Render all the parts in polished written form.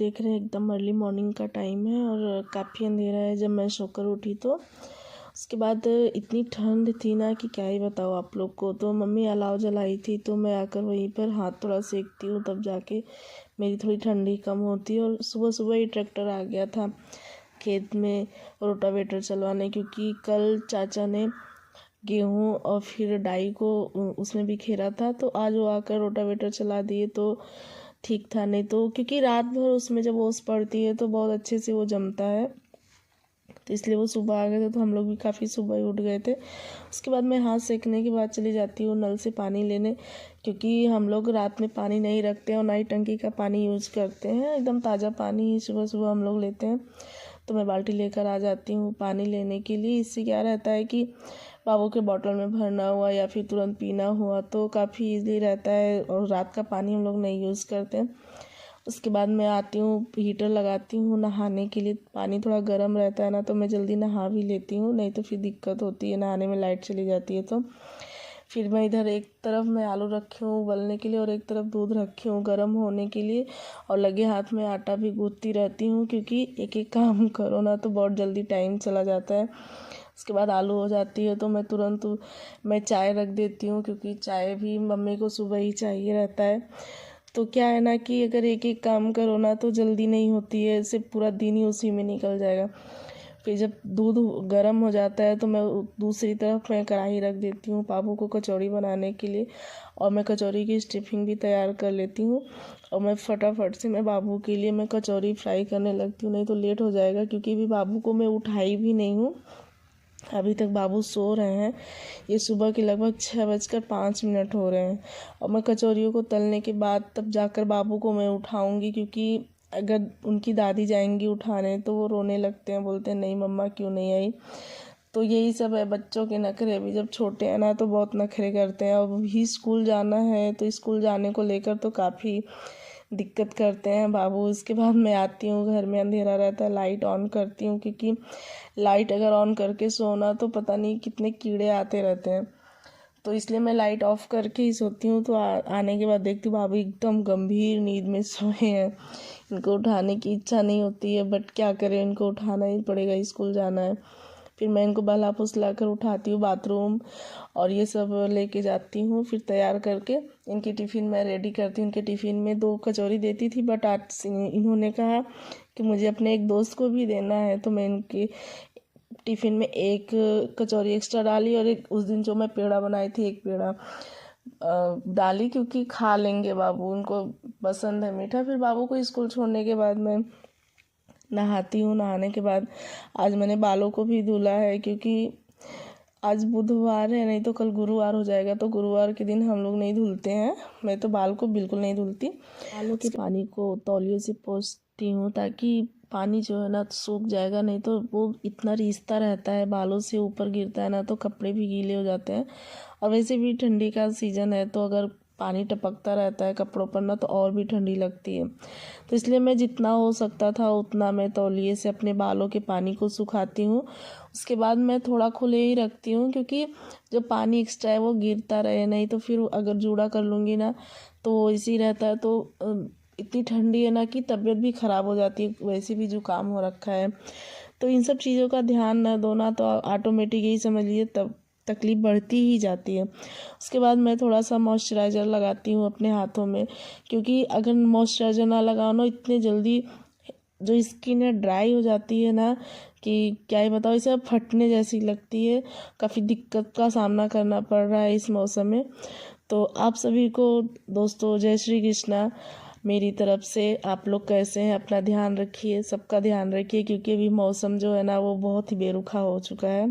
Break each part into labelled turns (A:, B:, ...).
A: देख रहे हैं एकदम अर्ली मॉर्निंग का टाइम है और काफ़ी अंधेरा है जब मैं सोकर उठी। तो उसके बाद इतनी ठंड थी ना कि क्या ही बताओ आप लोग को। तो मम्मी अलाव जलाई थी तो मैं आकर वहीं पर हाथ थोड़ा सेकती हूँ, तब जाके मेरी थोड़ी ठंडी कम होती है। और सुबह सुबह ही ट्रैक्टर आ गया था खेत में रोटावेटर चलवाने, क्योंकि कल चाचा ने गेहूँ और फिर डाई को उसमें भी खेरा था। तो आज वो आकर रोटावेटर चला दिए तो ठीक था। नहीं तो क्योंकि रात भर उसमें जब ओस पड़ती है तो बहुत अच्छे से वो जमता है, तो इसलिए वो सुबह आ गए थे। तो हम लोग भी काफ़ी सुबह ही उठ गए थे। उसके बाद मैं हाथ सेकने के बाद चली जाती हूँ नल से पानी लेने, क्योंकि हम लोग रात में पानी नहीं रखते हैं और ना ही टंकी का पानी यूज़ करते हैं। एकदम ताज़ा पानी ही सुबह सुबह हम लोग लेते हैं। तो मैं बाल्टी लेकर आ जाती हूँ पानी लेने के लिए। इससे क्या रहता है कि बाबू के बॉटल में भरना हुआ या फिर तुरंत पीना हुआ तो काफ़ी ईज़ी रहता है, और रात का पानी हम लोग नहीं यूज़ करते हैं। उसके बाद मैं आती हूँ, हीटर लगाती हूँ नहाने के लिए। पानी थोड़ा गर्म रहता है ना तो मैं जल्दी नहा भी लेती हूँ, नहीं तो फिर दिक्कत होती है नहाने में, लाइट चली जाती है। तो फिर मैं इधर एक तरफ मैं आलू रखी हूँ उबलने के लिए और एक तरफ दूध रखी हूँ गर्म होने के लिए, और लगे हाथ में आटा भी गूँथती रहती हूँ, क्योंकि एक एक काम करो ना तो बहुत जल्दी टाइम चला जाता है। उसके बाद आलू हो जाती है तो मैं तुरंत मैं चाय रख देती हूँ, क्योंकि चाय भी मम्मी को सुबह ही चाहिए रहता है। तो क्या है ना कि अगर एक एक काम करो ना तो जल्दी नहीं होती है, इससे पूरा दिन ही उसी में निकल जाएगा। फिर जब दूध गर्म हो जाता है तो मैं दूसरी तरफ मैं कढ़ाई रख देती हूँ पापू को कचौड़ी बनाने के लिए, और मैं कचौड़ी की स्टफिंग भी तैयार कर लेती हूँ। और मैं फटाफट से मैं बाबू के लिए मैं कचौड़ी फ्राई करने लगती हूँ, नहीं तो लेट हो जाएगा। क्योंकि अभी बाबू को मैं उठाई भी नहीं हूँ, अभी तक बाबू सो रहे हैं। ये सुबह के लगभग 6:05 हो रहे हैं, और मैं कचौरियों को तलने के बाद तब जाकर बाबू को मैं उठाऊंगी। क्योंकि अगर उनकी दादी जाएंगी उठाने तो वो रोने लगते हैं, बोलते हैं नहीं मम्मा क्यों नहीं आई। तो यही सब है बच्चों के नखरे। अभी जब छोटे हैं ना तो बहुत नखरे करते हैं, और भी स्कूल जाना है तो स्कूल जाने को लेकर तो काफ़ी दिक्कत करते हैं बाबू। उसके बाद मैं आती हूँ, घर में अंधेरा रहता है, लाइट ऑन करती हूँ, क्योंकि लाइट अगर ऑन करके सोना तो पता नहीं कितने कीड़े आते रहते हैं। तो इसलिए मैं लाइट ऑफ करके ही सोती हूँ। तो आने के बाद देखती हूँ बाबू एकदम गंभीर नींद में सोए हैं। इनको उठाने की इच्छा नहीं होती है, बट क्या करें, इनको उठाना ही पड़ेगा, स्कूल जाना है। फिर मैं इनको बहला फुसला कर उठाती हूँ, बाथरूम और ये सब लेके जाती हूँ। फिर तैयार करके इनकी टिफ़िन मैं रेडी करती हूँ। इनके टिफ़िन में 2 कचौरी देती थी, बट आज इन्होंने कहा कि मुझे अपने एक दोस्त को भी देना है, तो मैं इनके टिफ़िन में 1 कचौरी एक्स्ट्रा डाली, और एक उस दिन जो मैं पेड़ा बनाई थी 1 पेड़ा डाली, क्योंकि खा लेंगे बाबू, उनको पसंद है मीठा। फिर बाबू को स्कूल छोड़ने के बाद मैं नहाती हूँ। नहाने के बाद आज मैंने बालों को भी धुला है, क्योंकि आज बुधवार है, नहीं तो कल गुरुवार हो जाएगा। तो गुरुवार के दिन हम लोग नहीं धुलते हैं, मैं तो बाल को बिल्कुल नहीं धुलती। बालों के पानी को तौलिए से पोंछती हूँ, ताकि पानी जो है ना सूख जाएगा, नहीं तो वो इतना रिश्ता रहता है, बालों से ऊपर गिरता है ना तो कपड़े भी गीले हो जाते हैं। और वैसे भी ठंडी का सीज़न है, तो अगर पानी टपकता रहता है कपड़ों पर ना तो और भी ठंडी लगती है। तो इसलिए मैं जितना हो सकता था उतना मैं तौलिए से अपने बालों के पानी को सुखाती हूँ। उसके बाद मैं थोड़ा खुले ही रखती हूँ, क्योंकि जो पानी एक्स्ट्रा है वो गिरता रहे, नहीं तो फिर अगर जूड़ा कर लूँगी ना तो वो इसी रहता है। तो इतनी ठंडी है ना कि तबीयत भी ख़राब हो जाती है, वैसे भी जुकाम हो रखा है। तो इन सब चीज़ों का ध्यान न दो ना तो ऑटोमेटिक यही समझ लीजिए तब तकलीफ़ बढ़ती ही जाती है। उसके बाद मैं थोड़ा सा मॉइस्चराइज़र लगाती हूँ अपने हाथों में, क्योंकि अगर मॉइस्चराइज़र ना लगाओ ना इतने जल्दी जो स्किन है ड्राई हो जाती है ना कि क्या ही बताओ, इसे अब फटने जैसी लगती है। काफ़ी दिक्कत का सामना करना पड़ रहा है इस मौसम में। तो आप सभी को दोस्तों जय श्री कृष्णा मेरी तरफ से। आप लोग कैसे हैं, अपना ध्यान रखिए, सबका ध्यान रखिए, क्योंकि अभी मौसम जो है ना वो बहुत ही बेरुखा हो चुका है।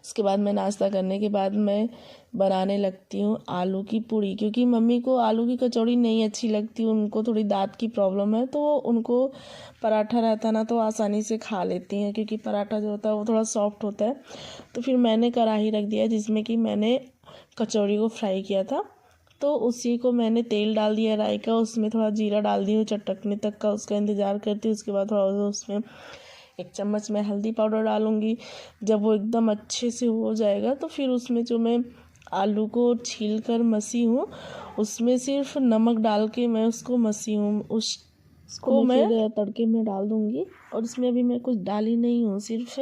A: उसके बाद मैं नाश्ता करने के बाद मैं बनाने लगती हूँ आलू की पूड़ी, क्योंकि मम्मी को आलू की कचौड़ी नहीं अच्छी लगती, उनको थोड़ी दांत की प्रॉब्लम है। तो उनको पराठा रहता ना तो आसानी से खा लेती हैं, क्योंकि पराठा जो होता है वो थोड़ा सॉफ्ट होता है। तो फिर मैंने कढ़ाई रख दिया जिसमें कि मैंने कचौड़ी को फ्राई किया था। तो उसी को मैंने तेल डाल दिया राई का, उसमें थोड़ा जीरा डाल दी हूँ, चटकने तक का उसका इंतज़ार करती हूँ। उसके बाद थोड़ा उसमें 1 चम्मच मैं हल्दी पाउडर डालूँगी। जब वो एकदम अच्छे से हो जाएगा तो फिर उसमें जो मैं आलू को छील कर मसी हूँ उसमें सिर्फ नमक डाल के मैं उसको मसी हूँ। उस इसको मैं फिर तड़के में डाल दूँगी। और इसमें अभी मैं कुछ डाली नहीं हूँ, सिर्फ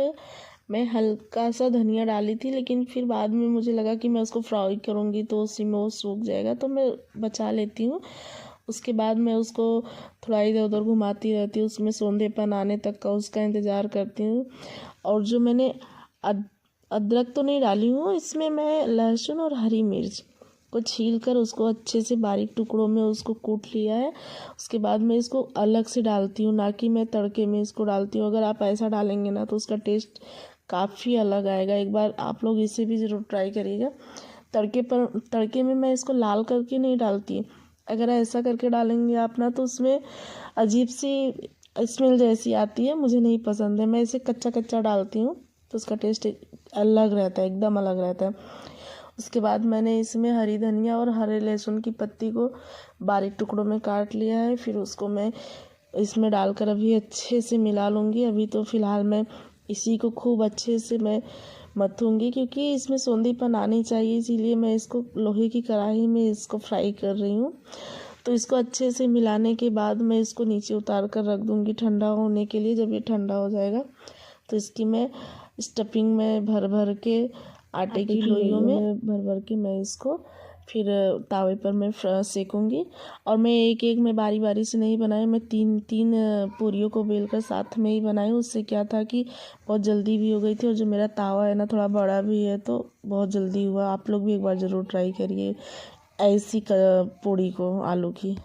A: मैं हल्का सा धनिया डाली थी, लेकिन फिर बाद में मुझे लगा कि मैं उसको फ्राई करूँगी तो उसी में वो सूख जाएगा, तो मैं बचा लेती हूँ। उसके बाद मैं उसको थोड़ा इधर उधर घुमाती रहती हूँ, उसमें सौंधेपन आने तक का उसका इंतज़ार करती हूँ। और जो मैंने अदरक तो नहीं डाली हूँ इसमें, मैं लहसुन और हरी मिर्च को छील कर उसको अच्छे से बारीक टुकड़ों में उसको कूट लिया है। उसके बाद मैं इसको अलग से डालती हूँ, ना कि मैं तड़के में इसको डालती हूँ। अगर आप ऐसा डालेंगे ना तो उसका टेस्ट काफ़ी अलग आएगा। एक बार आप लोग इसे भी ज़रूर ट्राई करिएगा। तड़के में मैं इसको लाल करके नहीं डालती। अगर ऐसा करके डालेंगे आप ना तो उसमें अजीब सी स्मेल जैसी आती है, मुझे नहीं पसंद है। मैं इसे कच्चा कच्चा डालती हूँ तो उसका टेस्ट अलग रहता है, एकदम अलग रहता है। उसके बाद मैंने इसमें हरी धनिया और हरे लहसुन की पत्ती को बारीक टुकड़ों में काट लिया है। फिर उसको मैं इसमें डालकर अभी अच्छे से मिला लूँगी। अभी तो फ़िलहाल मैं इसी को खूब अच्छे से मैं मथूँगी, क्योंकि इसमें सौंधीपन आनी चाहिए, इसीलिए मैं इसको लोहे की कढ़ाई में इसको फ्राई कर रही हूँ। तो इसको अच्छे से मिलाने के बाद मैं इसको नीचे उतार कर रख दूँगी ठंडा होने के लिए। जब ये ठंडा हो जाएगा तो इसकी मैं स्टफिंग में भर भर के आटे की लोइयों में भर भर के मैं इसको फिर तावे पर मैं सेकूँगी। और मैं एक एक में बारी बारी से नहीं बनाई, मैं तीन तीन पूरियों को बेलकर साथ में ही बनाई। उससे क्या था कि बहुत जल्दी भी हो गई थी, और जो मेरा तावा है ना थोड़ा बड़ा भी है तो बहुत जल्दी हुआ। आप लोग भी एक बार ज़रूर ट्राई करिए ऐसी पूड़ी को, आलू की।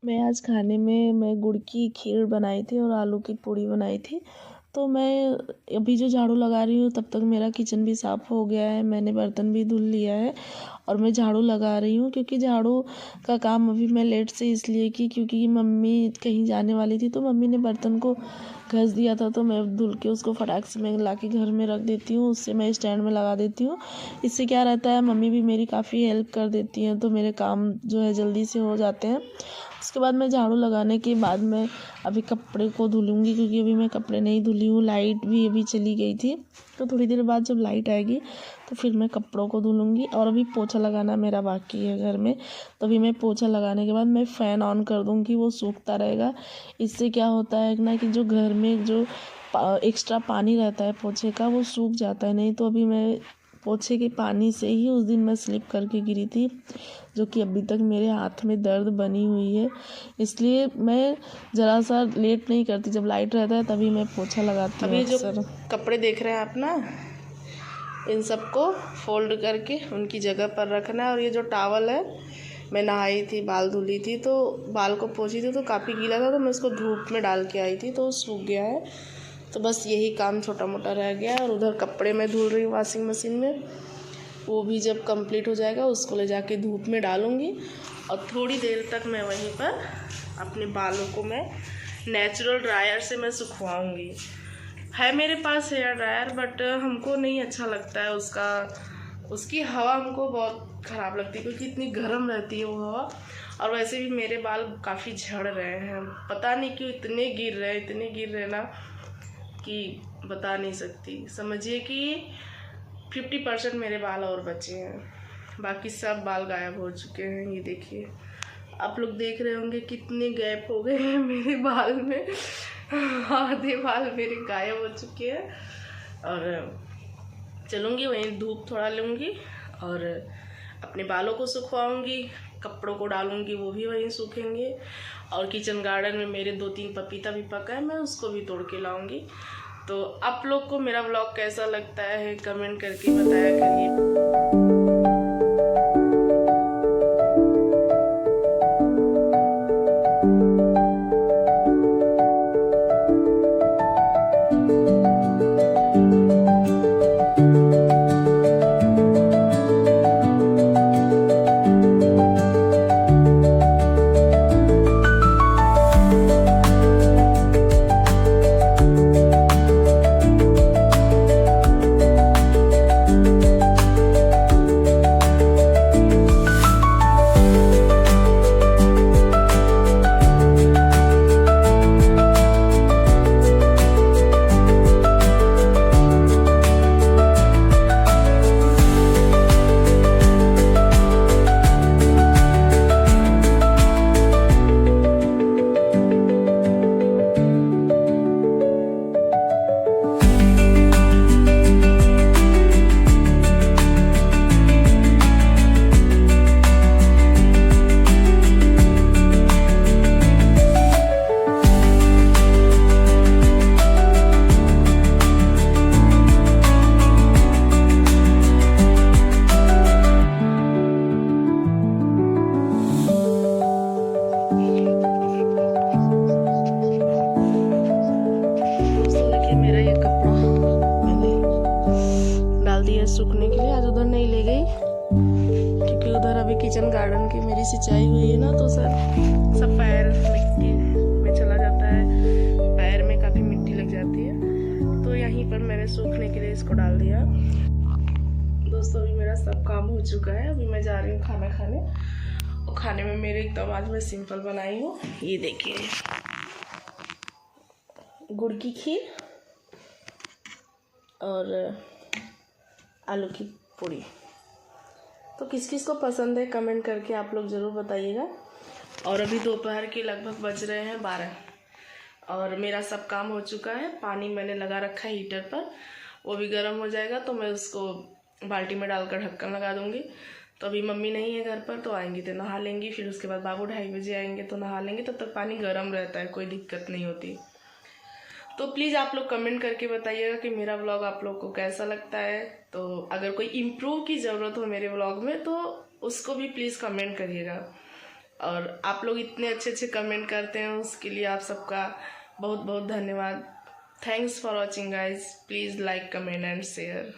A: मैं आज खाने में मैं गुड़ की खीर बनाई थी और आलू की पूड़ी बनाई थी। तो मैं अभी जो झाड़ू लगा रही हूँ तब तक मेरा किचन भी साफ़ हो गया है, मैंने बर्तन भी धुल लिया है और मैं झाड़ू लगा रही हूँ। क्योंकि झाड़ू का काम अभी मैं लेट से इसलिए की क्योंकि मम्मी कहीं जाने वाली थी, तो मम्मी ने बर्तन को घस दिया था, तो मैं धुल के उसको फटाक से मैं ला के घर में रख देती हूँ। उससे मैं स्टैंड में लगा देती हूँ। इससे क्या रहता है, मम्मी भी मेरी काफ़ी हेल्प कर देती हैं, तो मेरे काम जो है जल्दी से हो जाते हैं। उसके बाद मैं झाड़ू लगाने के बाद मैं अभी कपड़े को धुलूँगी, क्योंकि अभी मैं कपड़े नहीं धुली हूँ। लाइट भी अभी चली गई थी, तो थोड़ी देर बाद जब लाइट आएगी तो फिर मैं कपड़ों को धुलूँगी। और अभी पोछा लगाना मेरा बाकी है घर में, तो अभी मैं पोछा लगाने के बाद मैं फ़ैन ऑन कर दूँगी, वो सूखता रहेगा। इससे क्या होता है ना कि जो घर में जो एक्स्ट्रा पानी रहता है पोछे का, वो सूख जाता है। नहीं तो अभी मैं पोछे के पानी से ही उस दिन मैं स्लिप करके गिरी थी, जो कि अभी तक मेरे हाथ में दर्द बनी हुई है। इसलिए मैं ज़रा सा लेट नहीं करती, जब लाइट रहता है तभी मैं पोछा लगाती हूँ। अभी जो कपड़े देख रहे हैं आप ना, इन सबको फोल्ड करके उनकी जगह पर रखना है। और ये जो टॉवल है, मैं नहाई थी, बाल धुली थी, तो बाल को पोंछी थी तो काफ़ी गीला था, तो मैं उसको धूप में डाल के आई थी, तो सूख गया है। तो बस यही काम छोटा मोटा रह गया है। और उधर कपड़े मैं धुल रही हूँ वॉशिंग मशीन में, वो भी जब कंप्लीट हो जाएगा उसको ले जाके धूप में डालूँगी। और थोड़ी देर तक मैं वहीं पर अपने बालों को मैं नेचुरल ड्रायर से मैं सुखवाऊँगी। है मेरे पास हेयर ड्रायर, बट हमको नहीं अच्छा लगता है उसकी हवा हमको बहुत ख़राब लगती है, क्योंकि इतनी गर्म रहती है वो हवा। और वैसे भी मेरे बाल काफ़ी झड़ रहे हैं, पता नहीं क्यों इतने गिर रहे ना कि बता नहीं सकती। समझिए कि 50% मेरे बाल और बचे हैं, बाकी सब बाल गायब हो चुके हैं। ये देखिए, आप लोग देख रहे होंगे कितने गैप हो गए हैं मेरे बाल में। आधे बाल मेरे गायब हो चुके हैं। और चलूँगी वहीं, धूप थोड़ा लूँगी और अपने बालों को सुखवाऊँगी, कपड़ों को डालूँगी, वो भी वहीं सूखेंगे। और किचन गार्डन में मेरे 2-3 पपीता भी पका है, मैं उसको भी तोड़ के लाऊँगी। तो आप लोग को मेरा व्लॉग कैसा लगता है कमेंट करके बताया करिए। सूखने के लिए आज उधर नहीं ले गई क्योंकि उधर अभी किचन गार्डन की मेरी सिंचाई हुई है ना, तो सब पैर मिट्टी में चला जाता है, पैर में काफ़ी मिट्टी लग जाती है। तो यहीं पर मैंने सूखने के लिए इसको डाल दिया। दोस्तों अभी मेरा सब काम हो चुका है, अभी मैं जा रही हूँ खाना खाने। और खाने में मेरे एकदम आज मैं सिंपल बनाई हूँ, ये देखिए गुड़ की खीर और आलू की पूरी। तो किस किस को पसंद है कमेंट करके आप लोग ज़रूर बताइएगा। और अभी दोपहर के लगभग बज रहे हैं 12 और मेरा सब काम हो चुका है। पानी मैंने लगा रखा है हीटर पर, वो भी गर्म हो जाएगा तो मैं उसको बाल्टी में डालकर ढक्कन लगा दूँगी। तो अभी मम्मी नहीं है घर पर, तो आएंगी तो नहा लेंगी, फिर उसके बाद बाबू 2:30 बजे आएंगे तो नहा लेंगे। तब तक पानी गर्म रहता है, कोई दिक्कत नहीं होती। तो प्लीज़ आप लोग कमेंट करके बताइएगा कि मेरा व्लॉग आप लोग को कैसा लगता है। तो अगर कोई इम्प्रूव की ज़रूरत हो मेरे व्लॉग में तो उसको भी प्लीज़ कमेंट करिएगा। और आप लोग इतने अच्छे अच्छे कमेंट करते हैं, उसके लिए आप सबका बहुत बहुत धन्यवाद। Thanks for watching guys. Please like comment and share.